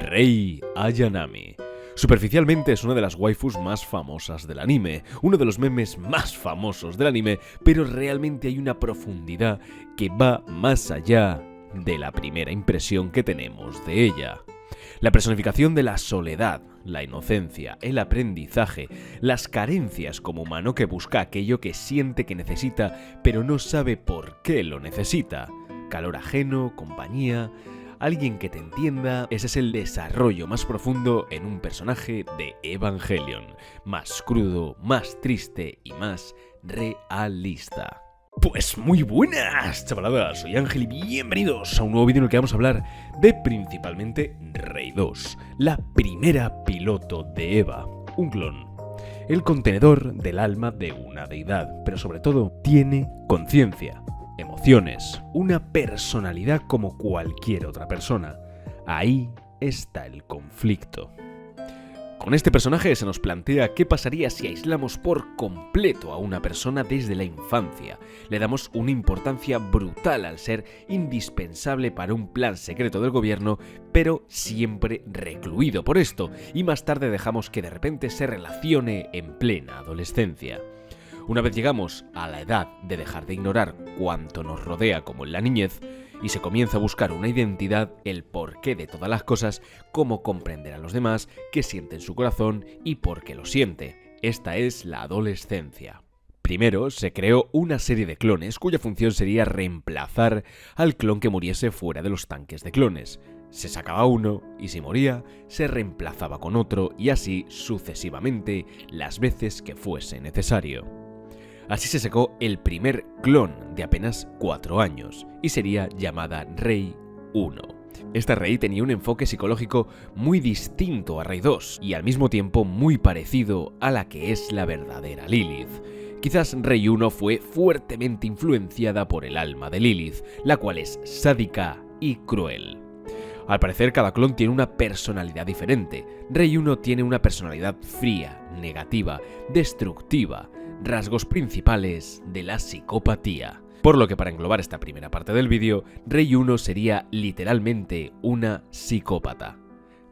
Rei Ayanami. Superficialmente es una de las waifus más famosas del anime, uno de los memes más famosos del anime, pero realmente hay una profundidad que va más allá de la primera impresión que tenemos de ella. La personificación de la soledad, la inocencia, el aprendizaje, las carencias como humano que busca aquello que siente que necesita, pero no sabe por qué lo necesita. Calor ajeno, compañía, alguien que te entienda. Ese es el desarrollo más profundo en un personaje de Evangelion. Más crudo, más triste y más realista. Pues muy buenas, chavaladas, soy Ángel y bienvenidos a un nuevo vídeo en el que vamos a hablar de principalmente Rei 2, la primera piloto de Eva, un clon, el contenedor del alma de una deidad, pero sobre todo tiene conciencia, emociones, una personalidad como cualquier otra persona. Ahí está el conflicto. Con este personaje se nos plantea qué pasaría si aislamos por completo a una persona desde la infancia. Le damos una importancia brutal al ser indispensable para un plan secreto del gobierno, pero siempre recluido por esto, y más tarde dejamos que de repente se relacione en plena adolescencia. Una vez llegamos a la edad de dejar de ignorar cuanto nos rodea como en la niñez, y se comienza a buscar una identidad, el porqué de todas las cosas, cómo comprender a los demás, qué siente en su corazón y por qué lo siente. Esta es la adolescencia. Primero se creó una serie de clones cuya función sería reemplazar al clon que muriese fuera de los tanques de clones. Se sacaba uno y si moría, se reemplazaba con otro y así sucesivamente las veces que fuese necesario. Así se sacó el primer clon de apenas 4 años y sería llamada Rei 1. Esta Rei tenía un enfoque psicológico muy distinto a Rei 2 y al mismo tiempo muy parecido a la que es la verdadera Lilith. Quizás Rei 1 fue fuertemente influenciada por el alma de Lilith, la cual es sádica y cruel. Al parecer cada clon tiene una personalidad diferente. Rei 1 tiene una personalidad fría, negativa, destructiva, rasgos principales de la psicopatía. Por lo que para englobar esta primera parte del vídeo, Rei 1 sería literalmente una psicópata.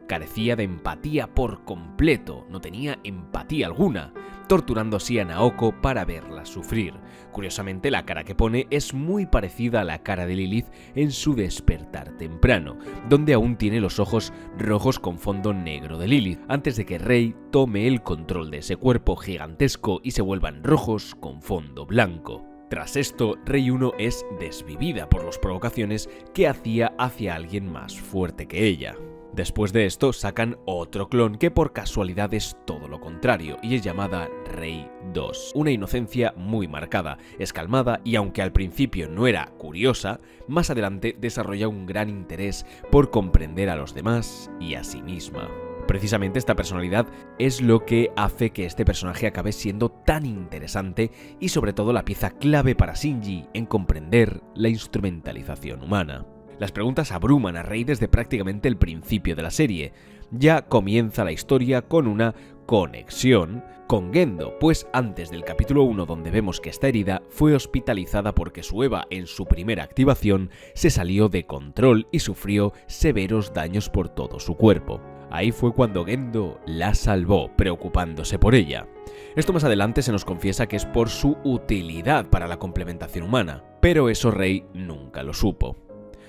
Carecía de empatía por completo, no tenía empatía alguna, torturando así a Naoko para verla sufrir. Curiosamente, la cara que pone es muy parecida a la cara de Lilith en su despertar temprano, donde aún tiene los ojos rojos con fondo negro de Lilith, antes de que Rei tome el control de ese cuerpo gigantesco y se vuelvan rojos con fondo blanco. Tras esto, Rei 1 es desvivida por las provocaciones que hacía hacia alguien más fuerte que ella. Después de esto sacan otro clon que por casualidad es todo lo contrario y es llamada Rei 2. Una inocencia muy marcada, es calmada y aunque al principio no era curiosa, más adelante desarrolla un gran interés por comprender a los demás y a sí misma. Precisamente esta personalidad es lo que hace que este personaje acabe siendo tan interesante y sobre todo la pieza clave para Shinji en comprender la instrumentalización humana. Las preguntas abruman a Rei desde prácticamente el principio de la serie. Ya comienza la historia con una conexión con Gendo, pues antes del capítulo 1 donde vemos que está herida, fue hospitalizada porque su Eva en su primera activación se salió de control y sufrió severos daños por todo su cuerpo. Ahí fue cuando Gendo la salvó, preocupándose por ella. Esto más adelante se nos confiesa que es por su utilidad para la complementación humana, pero eso Rei nunca lo supo.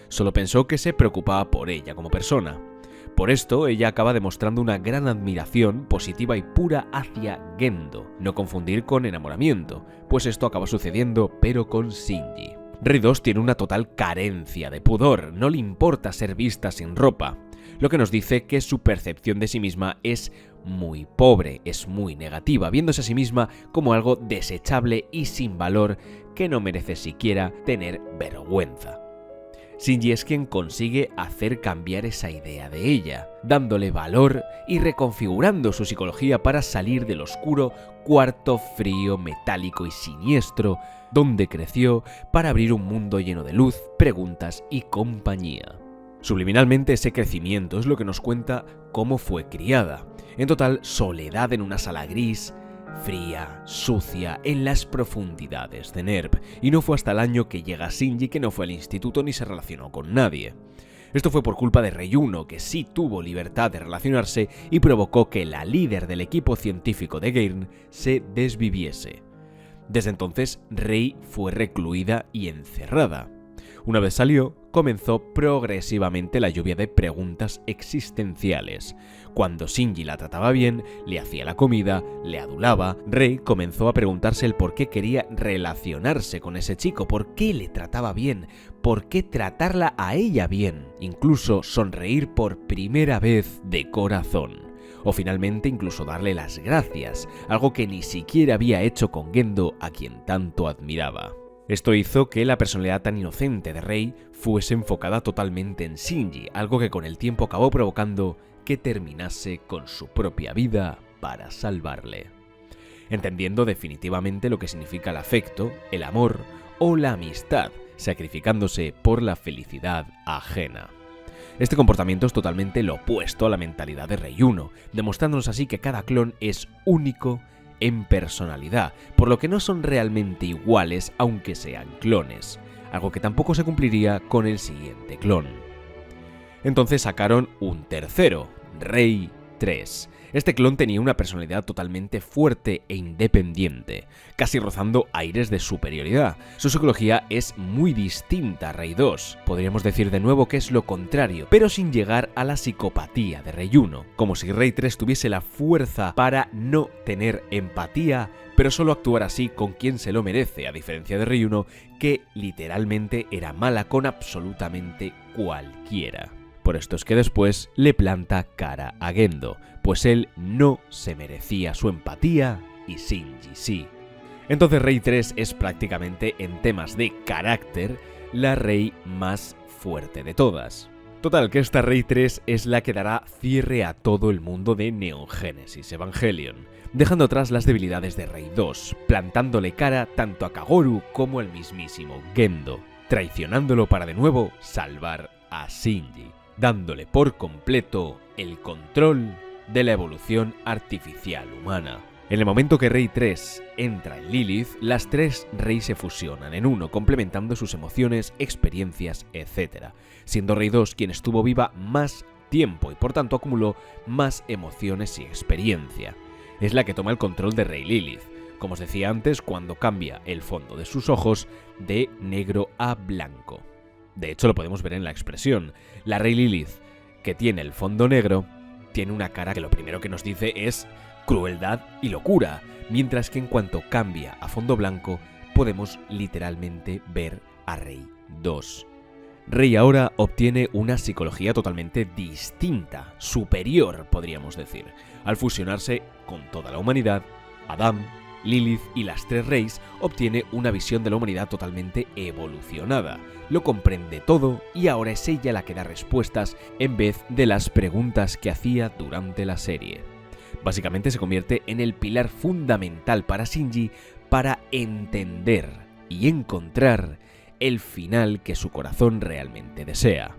Solo pensó que se preocupaba por ella como persona. Por esto, ella acaba demostrando una gran admiración positiva y pura hacia Gendo. No confundir con enamoramiento, pues esto acaba sucediendo, pero con Shinji. Rei 2 tiene una total carencia de pudor, no le importa ser vista sin ropa, lo que nos dice que su percepción de sí misma es muy pobre, es muy negativa, viéndose a sí misma como algo desechable y sin valor que no merece siquiera tener vergüenza. Shinji es quien consigue hacer cambiar esa idea de ella, dándole valor y reconfigurando su psicología para salir del oscuro cuarto frío, metálico y siniestro donde creció para abrir un mundo lleno de luz, preguntas y compañía. Subliminalmente ese crecimiento es lo que nos cuenta cómo fue criada. En total, soledad en una sala gris, fría, sucia, en las profundidades de NERV, y no fue hasta el año que llega Shinji que no fue al instituto ni se relacionó con nadie. Esto fue por culpa de Rei 1, que sí tuvo libertad de relacionarse y provocó que la líder del equipo científico de Geirn se desviviese. Desde entonces, Rei fue recluida y encerrada. Una vez salió, comenzó progresivamente la lluvia de preguntas existenciales. Cuando Shinji la trataba bien, le hacía la comida, le adulaba, Rei comenzó a preguntarse el por qué quería relacionarse con ese chico, por qué le trataba bien, por qué tratarla a ella bien, incluso sonreír por primera vez de corazón. O finalmente incluso darle las gracias, algo que ni siquiera había hecho con Gendo, a quien tanto admiraba. Esto hizo que la personalidad tan inocente de Rei fuese enfocada totalmente en Shinji, algo que con el tiempo acabó provocando que terminase con su propia vida para salvarle. Entendiendo definitivamente lo que significa el afecto, el amor o la amistad, sacrificándose por la felicidad ajena. Este comportamiento es totalmente lo opuesto a la mentalidad de Rei 1, demostrándonos así que cada clon es único en personalidad, por lo que no son realmente iguales aunque sean clones, algo que tampoco se cumpliría con el siguiente clon. Entonces sacaron un tercero, Rei 3. Este clon tenía una personalidad totalmente fuerte e independiente, casi rozando aires de superioridad. Su psicología es muy distinta a Rei 2, podríamos decir de nuevo que es lo contrario, pero sin llegar a la psicopatía de Rei 1, como si Rei 3 tuviese la fuerza para no tener empatía, pero solo actuar así con quien se lo merece, a diferencia de Rei 1, que literalmente era mala con absolutamente cualquiera. Por esto es que después le planta cara a Gendo, pues él no se merecía su empatía y Shinji sí. Entonces Rei 3 es prácticamente en temas de carácter la Rei más fuerte de todas. Total, que esta Rei 3 es la que dará cierre a todo el mundo de Neon Genesis Evangelion, dejando atrás las debilidades de Rei 2, plantándole cara tanto a Kagoru como al mismísimo Gendo, traicionándolo para de nuevo salvar a Shinji, dándole por completo el control de la evolución artificial humana. En el momento que Rei 3 entra en Lilith, las tres Rei se fusionan en uno, complementando sus emociones, experiencias, etc., siendo Rei 2 quien estuvo viva más tiempo y por tanto acumuló más emociones y experiencia. Es la que toma el control de Rei Lilith, como os decía antes, cuando cambia el fondo de sus ojos de negro a blanco. De hecho, lo podemos ver en la expresión. La Rei Lilith, que tiene el fondo negro, tiene una cara que lo primero que nos dice es crueldad y locura, mientras que en cuanto cambia a fondo blanco, podemos literalmente ver a Rei 2. Rei ahora obtiene una psicología totalmente distinta, superior, podríamos decir, al fusionarse con toda la humanidad. Adam, Lilith y las tres Reis obtiene una visión de la humanidad totalmente evolucionada. Lo comprende todo y ahora es ella la que da respuestas en vez de las preguntas que hacía durante la serie. Básicamente se convierte en el pilar fundamental para Shinji para entender y encontrar el final que su corazón realmente desea.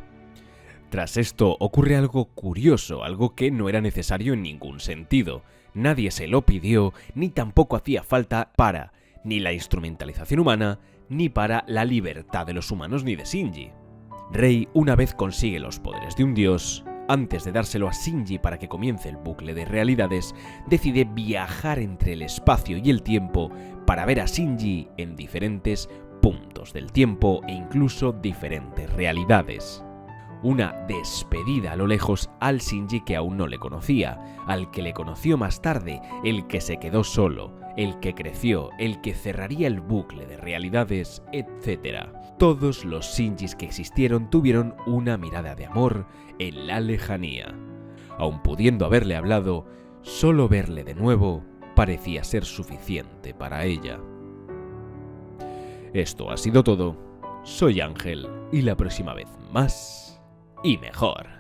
Tras esto ocurre algo curioso, algo que no era necesario en ningún sentido. Nadie se lo pidió, ni tampoco hacía falta para ni la instrumentalización humana, ni para la libertad de los humanos ni de Shinji. Rei, una vez consigue los poderes de un dios, antes de dárselo a Shinji para que comience el bucle de realidades, decide viajar entre el espacio y el tiempo para ver a Shinji en diferentes puntos del tiempo e incluso diferentes realidades. Una despedida a lo lejos al Shinji que aún no le conocía, al que le conoció más tarde, el que se quedó solo, el que creció, el que cerraría el bucle de realidades, etc. Todos los Shinjis que existieron tuvieron una mirada de amor en la lejanía. Aun pudiendo haberle hablado, solo verle de nuevo parecía ser suficiente para ella. Esto ha sido todo. Soy Ángel y la próxima vez más y mejor.